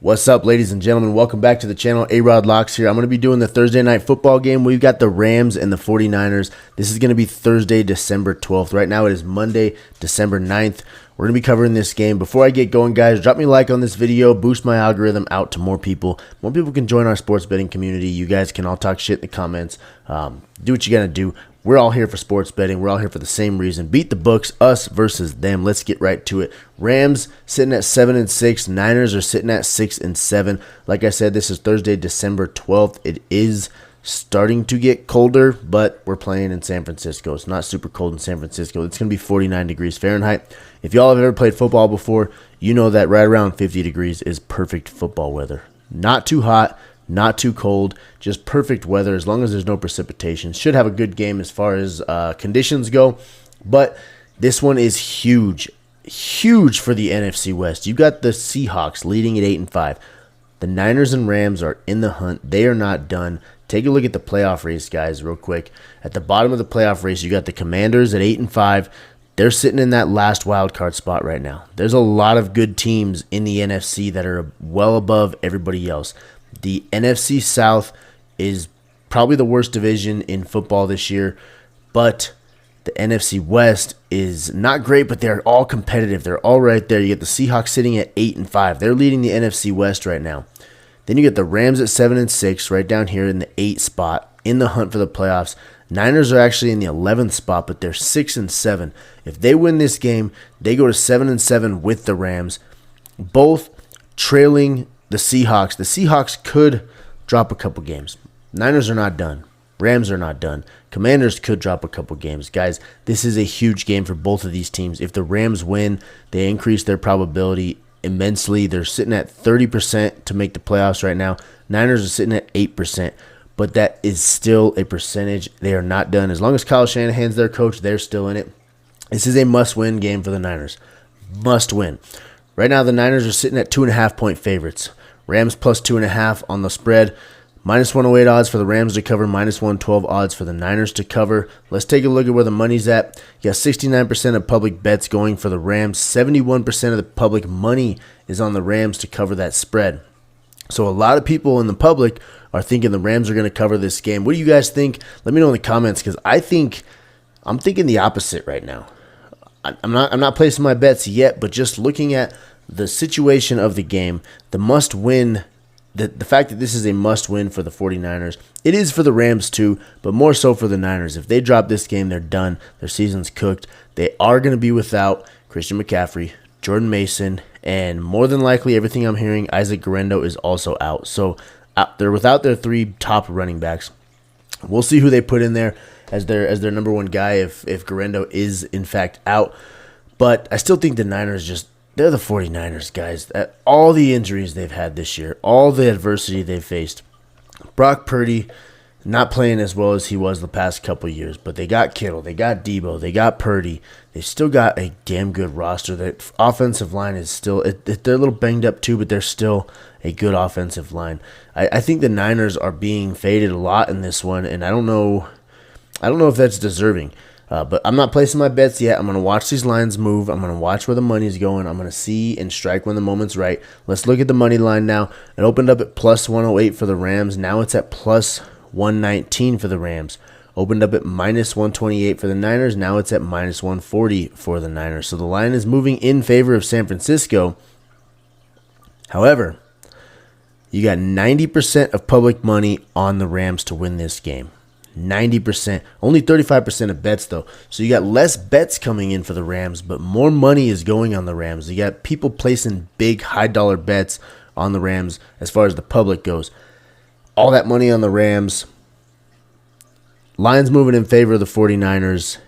What's up, ladies and gentlemen? Welcome back to the channel. AROD Locks here. I'm going to be doing the Thursday night football game. We've got the Rams and the 49ers. This is going to be Thursday, December 12th. Right now it is Monday, December 9th. We're going to be covering this game. Before I get going, guys, drop me a like on this video. Boost my algorithm out to more people. More people can join our sports betting community. You guys can all talk shit in the comments. Do what you got to do. We're all here for sports betting. We're all here for the same reason. Beat the books, us versus them. Let's get right to it. Rams sitting at 7-6. Niners are sitting at 6-7. Like I said, this is Thursday, December 12th. It is starting to get colder, but we're playing in San Francisco. It's not super cold in San Francisco. It's going to be 49 degrees Fahrenheit. If y'all have ever played football before, you know that right around 50 degrees is perfect football weather. Not too hot, not too cold, just perfect weather as long as there's no precipitation. Should have a good game as far as conditions go, but this one is huge, huge for the NFC West. You got the Seahawks leading at 8-5. The Niners and Rams are in the hunt. They are not done. Take a look at the playoff race, guys, real quick. At the bottom of the playoff race, you got the Commanders at 8-5. They're sitting in that last wild card spot right now. There's a lot of good teams in the NFC that are well above everybody else. The NFC South is probably the worst division in football this year, but the NFC West is not great, but they're all competitive. They're all right there. You get the Seahawks sitting at 8-5. They're leading the NFC West right now. Then you get the Rams at 7-6, right down here in the 8th spot, in the hunt for the playoffs. Niners are actually in the 11th spot, but they're 6-7. If they win this game, they go to 7-7 with the Rams, both trailing the Seahawks. The Seahawks could drop a couple games. Niners are not done. Rams are not done. Commanders could drop a couple games. Guys, this is a huge game for both of these teams. If the Rams win, they increase their probability immensely. They're sitting at 30% to make the playoffs right now. Niners are sitting at 8%, but that is still a percentage. They are not done. As long as Kyle Shanahan's their coach, they're still in it. This is a must-win game for the Niners. Must win. Right now, the Niners are sitting at 2.5-point favorites. Rams plus 2.5 on the spread. Minus 108 odds for the Rams to cover. Minus 112 odds for the Niners to cover. Let's take a look at where the money's at. You got 69% of public bets going for the Rams. 71% of the public money is on the Rams to cover that spread. So a lot of people in the public are thinking the Rams are going to cover this game. What do you guys think? Let me know in the comments, because I'm thinking the opposite right now. I'm not placing my bets yet, but just looking at the situation of the game, the must-win, the fact that this is a must-win for the 49ers. It is for the Rams too, but more so for the Niners. If they drop this game, they're done. Their season's cooked. They are going to be without Christian McCaffrey, Jordan Mason, and more than likely, everything I'm hearing, Isaac Guerendo is also out. So they're without their three top running backs. We'll see who they put in there as their number one guy if Guerendo is in fact out. But I still think the Niners they're the 49ers, guys. All the injuries they've had this year, all the adversity they've faced. Brock Purdy not playing as well as he was the past couple years, but they got Kittle, they got Debo, they got Purdy. They still got a damn good roster. Their offensive line is still, they're a little banged up too, but they're still a good offensive line. I think the Niners are being faded a lot in this one, and I don't know if that's deserving. But I'm not placing my bets yet. I'm going to watch these lines move. I'm going to watch where the money's going. I'm going to see and strike when the moment's right. Let's look at the money line now. It opened up at plus 108 for the Rams. Now it's at plus 119 for the Rams. Opened up at minus 128 for the Niners. Now it's at minus 140 for the Niners. So the line is moving in favor of San Francisco. However, you got 90% of public money on the Rams to win this game. 90%. Only 35% of bets, though. So you got less bets coming in for the Rams, but more money is going on the Rams. You got people placing big, high-dollar bets on the Rams as far as the public goes. All that money on the Rams. Lines moving in favor of the 49ers.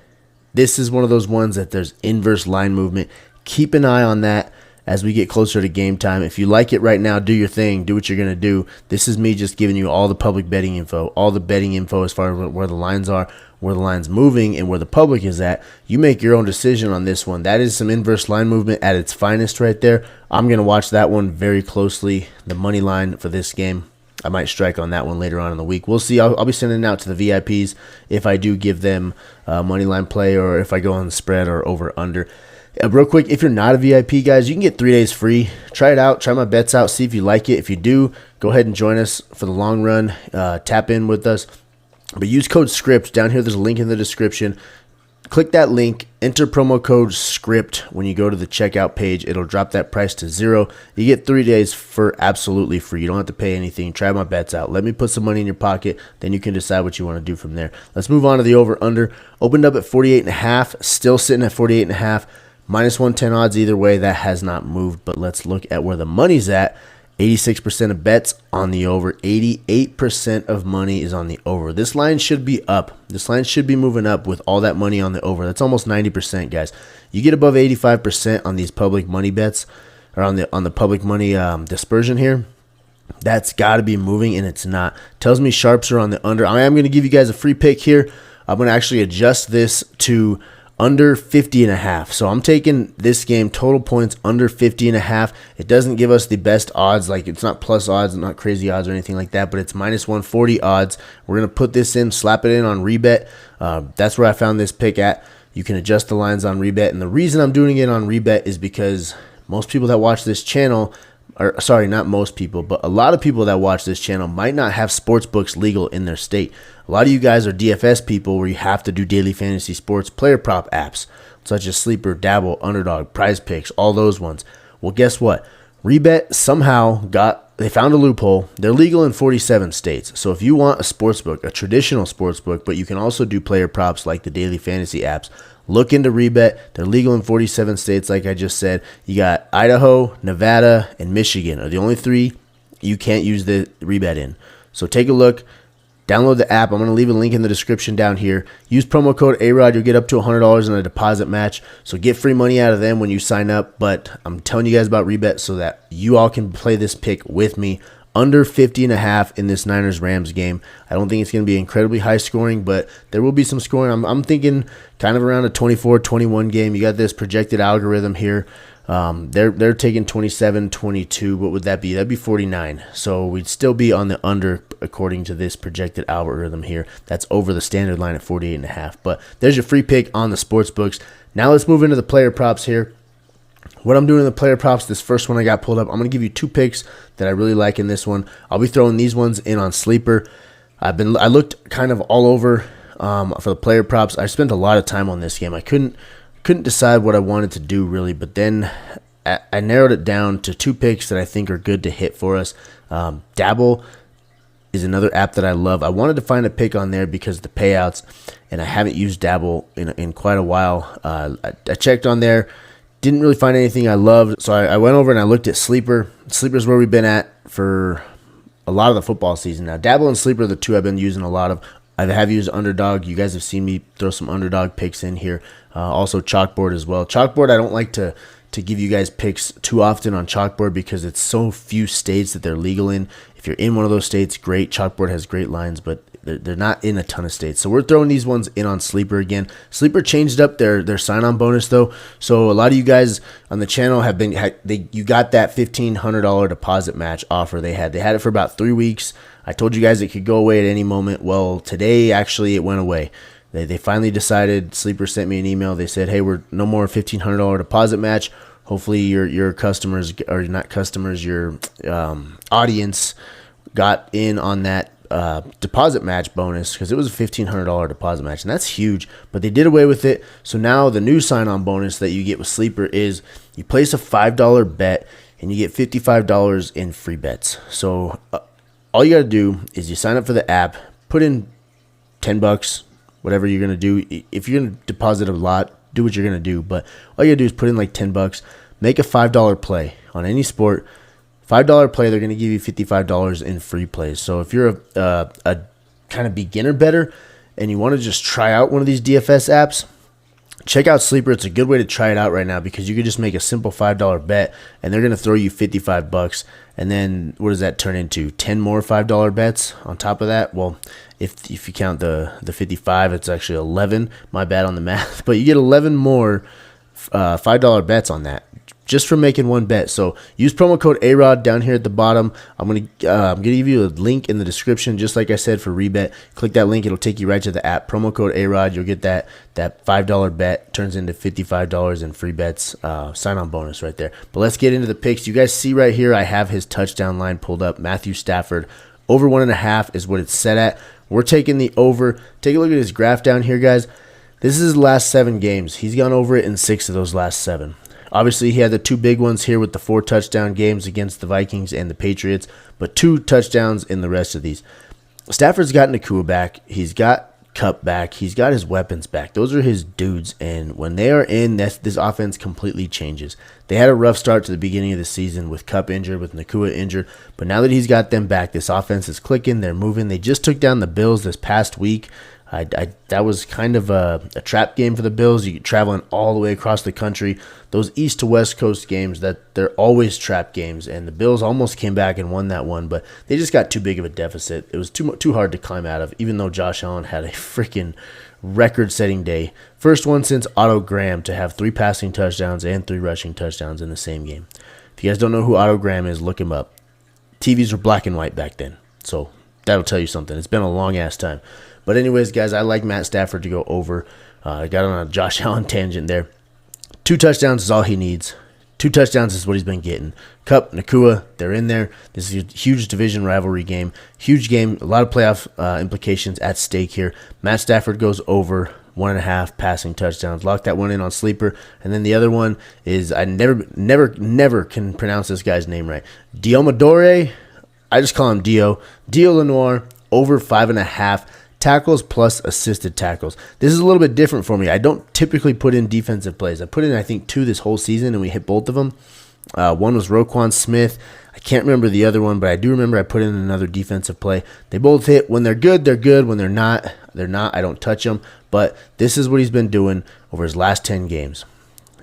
This is one of those ones that there's inverse line movement. Keep an eye on that as we get closer to game time. If you like it right now, do your thing. Do what you're going to do. This is me just giving you all the public betting info, all the betting info as far as where the lines are, where the line's moving, and where the public is at. You make your own decision on this one. That is some inverse line movement at its finest right there. I'm going to watch that one very closely, the money line for this game. I might strike on that one later on in the week. We'll see. I'll be sending it out to the VIPs if I do give them money line play, or if I go on the spread or over under. Real quick, if you're not a VIP, guys, you can get 3 days free. Try it out. Try my bets out. See if you like it. If you do, go ahead and join us for the long run. Tap in with us. But use code SCRIPT. Down here, there's a link in the description. Click that link. Enter promo code SCRIPT when you go to the checkout page. It'll drop that price to 0. You get 3 days for absolutely free. You don't have to pay anything. Try my bets out. Let me put some money in your pocket. Then you can decide what you want to do from there. Let's move on to the over-under. Opened up at 48.5. Still sitting at 48.5. Minus 110 odds either way. That has not moved. But let's look at where the money's at. 86% of bets on the over. 88% of money is on the over. This line should be up. This line should be moving up with all that money on the over. That's almost 90%, guys. You get above 85% on these public money bets, or on the public money dispersion here. That's got to be moving, and it's not. Tells me sharps are on the under. I am going to give you guys a free pick here. I'm going to actually adjust this to under 50.5. So I'm taking this game total points under 50.5. It doesn't give us the best odds. Like, it's not plus odds, not crazy odds or anything like that, but it's minus 140 odds. We're going to put this in, slap it in on REBET. That's where I found this pick at. You can adjust the lines on REBET. And the reason I'm doing it on REBET is because most people that watch this channel, or sorry, not most people, but a lot of people that watch this channel might not have sportsbooks legal in their state. A lot of you guys are DFS people where you have to do daily fantasy sports player prop apps, such as Sleeper, Dabble, Underdog, Prizepicks, all those ones. Well, guess what? REBET somehow they found a loophole. They're legal in 47 states. So if you want a sportsbook, a traditional sportsbook, but you can also do player props like the daily fantasy apps, look into REBET. They're legal in 47 states, like I just said. You got Idaho, Nevada, and Michigan are the only 3 you can't use the REBET in. So take a look. Download the app. I'm going to leave a link in the description down here. Use promo code AROD. You'll get up to $100 in a deposit match. So get free money out of them when you sign up. But I'm telling you guys about REBET so that you all can play this pick with me. Under 50.5 in this Niners-Rams game. I don't think it's going to be incredibly high scoring, but there will be some scoring. I'm thinking kind of around a 24-21 game. You got this projected algorithm here. They're taking 27-22. What would that be? That'd be 49. So we'd still be on the under according to this projected algorithm here. That's over the standard line at 48.5. But there's your free pick on the sports books. Now let's move into the player props here. What I'm doing in the player props, this first one I got pulled up, I'm going to give you 2 picks that I really like in this one. I'll be throwing these ones in on Sleeper. I looked kind of all over for the player props. I spent a lot of time on this game. I couldn't decide what I wanted to do really, but then I narrowed it down to 2 picks that I think are good to hit for us. Dabble is another app that I love. I wanted to find a pick on there because of the payouts, and I haven't used Dabble in quite a while. I checked on there. Didn't really find anything I loved, so I went over and I looked at Sleeper. Sleeper's where we've been at for a lot of the football season now. Dabble and Sleeper are the 2 I've been using a lot of. I have used Underdog. You guys have seen me throw some Underdog picks in here. Also Chalkboard as well. Chalkboard, I don't like to give you guys picks too often on Chalkboard because it's so few states that they're legal in. If you're in one of those states, great. Chalkboard has great lines, but they're not in a ton of states. So we're throwing these ones in on Sleeper again. Sleeper changed up their sign-on bonus though. So a lot of you guys on the channel you got that $1,500 deposit match offer they had. They had it for about 3 weeks. I told you guys it could go away at any moment. Well, today actually it went away. They finally decided. Sleeper sent me an email. They said, hey, we're no more $1,500 deposit match. Hopefully your customers, or not customers, your audience got in on that deposit match bonus, because it was a $1,500 deposit match, and that's huge, but they did away with it. So now the new sign-on bonus that you get with Sleeper is you place a $5 bet and you get $55 in free bets. So all you got to do is you sign up for the app, put in $10, whatever you're going to do. If you're going to deposit a lot, do what you're going to do, but all you got to do is put in like $10, make a $5 play on any sport. $5 play, they're going to give you $55 in free plays. So if you're a kind of beginner bettor and you want to just try out one of these DFS apps, check out Sleeper. It's a good way to try it out right now because you could just make a simple $5 bet and they're going to throw you $55. And then what does that turn into? 10 more $5 bets on top of that? Well, if you count the 55, it's actually 11. My bad on the math. But you get 11 more $5 bets on that. just for making one bet. So use promo code AROD down here at the bottom. I'm gonna give you a link in the description, just like I said for REBET. Click that link; it'll take you right to the app. Promo code AROD. You'll get that $5 bet turns into $55 in free bets. Sign-on bonus right there. But let's get into the picks. You guys see right here, I have his touchdown line pulled up. Matthew Stafford over 1.5 is what it's set at. We're taking the over. Take a look at his graph down here, guys. This is his last 7 games. He's gone over it in 6 of those last 7. Obviously, he had the 2 big ones here with the 4 touchdown games against the Vikings and the Patriots, but 2 touchdowns in the rest of these. Stafford's got Nakua back. He's got Kupp back. He's got his weapons back. Those are his dudes, and when they are in, this offense completely changes. They had a rough start to the beginning of the season with Kupp injured, with Nakua injured, but now that he's got them back, this offense is clicking. They're moving. They just took down the Bills this past week. That was kind of a trap game for the Bills. You're traveling all the way across the country. Those East to West Coast games, they're always trap games, and the Bills almost came back and won that one, but they just got too big of a deficit. It was too hard to climb out of, even though Josh Allen had a freaking record-setting day. First one since Otto Graham to have 3 passing touchdowns and 3 rushing touchdowns in the same game. If you guys don't know who Otto Graham is, look him up. TVs were black and white back then, so that'll tell you something. It's been a long-ass time. But anyways, guys, I like Matt Stafford to go over. I got on a Josh Allen tangent there. 2 touchdowns is all he needs. 2 touchdowns is what he's been getting. Kupp, Nakua, they're in there. This is a huge division rivalry game. Huge game. A lot of playoff implications at stake here. Matt Stafford goes over 1.5 passing touchdowns. Lock that one in on Sleeper. And then the other one is, I never can pronounce this guy's name right. Diomedore. I just call him Dio. Dio Lenoir over 5.5 tackles plus assisted tackles. This is a little bit different for me. I don't typically put in defensive plays. I put in, I think, 2 this whole season, and we hit both of them. One was Roquan Smith. I can't remember the other one, but I do remember I put in another defensive play. They both hit. When they're good, they're good. When they're not, they're not. I don't touch them. But this is what he's been doing over his last 10 games.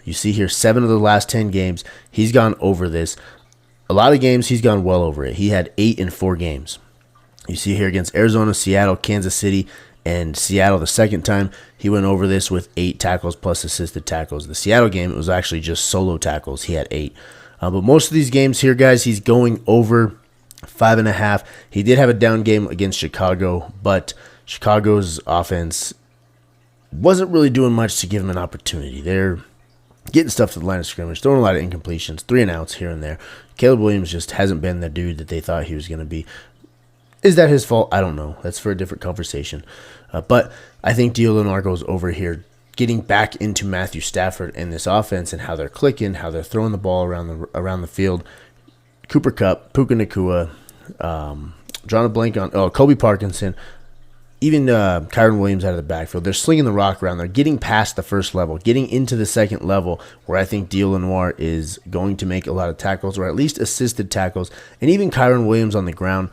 You see here, 7 of the last 10 games, he's gone over this. A lot of games, he's gone well over it. He had 8 in 4 games. You see here against Arizona, Seattle, Kansas City, and Seattle the second time, he went over this with 8 tackles plus assisted tackles. The Seattle game, it was actually just solo tackles. He had 8. But most of these games here, guys, he's going over 5.5. He did have a down game against Chicago, but Chicago's offense wasn't really doing much to give him an opportunity. They're getting stuff to the line of scrimmage, throwing a lot of incompletions, 3 and outs here and there. Caleb Williams just hasn't been the dude that they thought he was going to be. Is that his fault? I don't know. That's for a different conversation. But I think Dio Lenoir goes over here, getting back into Matthew Stafford and this offense and how they're clicking, how they're throwing the ball around the field. Cooper Kupp, Puka Nakua, drawing a blank on Kobe Parkinson, even Kyron Williams out of the backfield. They're slinging the rock around. They're getting past the first level, getting into the second level, where I think Dio Lenoir is going to make a lot of tackles, or at least assisted tackles, and even Kyron Williams on the ground.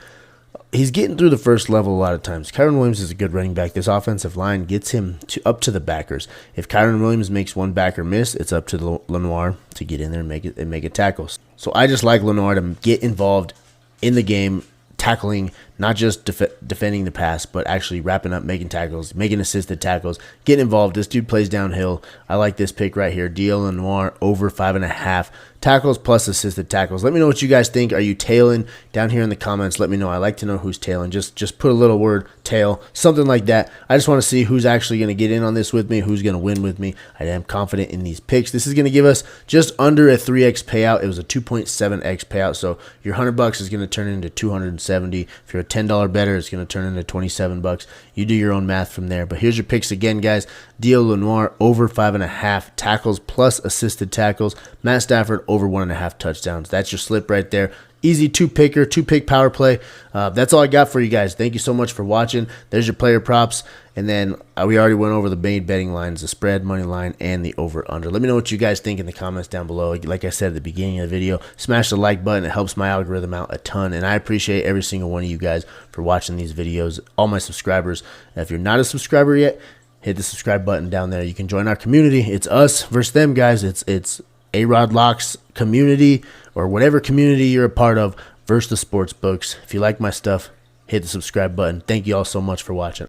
He's getting through the first level a lot of times. Kyron Williams is a good running back. This offensive line gets him up to the backers. If Kyron Williams makes one backer miss, it's up to Lenoir to get in there and make it tackles. So I just like Lenoir to get involved in the game, tackling, not just defending the pass, but actually wrapping up, making tackles, making assisted tackles, getting involved. This dude plays downhill. I like this pick right here. Dio Lenoir over 5.5 tackles plus assisted tackles. Let me know what you guys think. Are you tailing? Down here in the comments, let me know. I like to know who's tailing. Just put a little word, tail, something like that. I just want to see who's actually going to get in on this with me, who's going to win with me. I am confident in these picks. This is going to give us just under a 3x payout. It was a 2.7x payout, so your $100 is going to turn into 270. If you're a $10 bettor, it's going to turn into 27 bucks. You do your own math from there. But here's your picks again, guys. Dio Lenoir over 5.5 tackles plus assisted tackles. Matt Stafford over 1.5 touchdowns. That's your slip right there. Easy 2-pick power play. That's all I got for you guys. Thank you so much for watching. There's your player props. And then we already went over the main betting lines, the spread, money line, and the over-under. Let me know what you guys think in the comments down below. Like I said at the beginning of the video, smash the like button. It helps my algorithm out a ton. And I appreciate every single one of you guys for watching these videos, all my subscribers. And if you're not a subscriber yet, hit the subscribe button down there. You can join our community. It's us versus them, guys. It's AROD Locks community, or whatever community you're a part of, versus the sports books. If you like my stuff, hit the subscribe button. Thank you all so much for watching.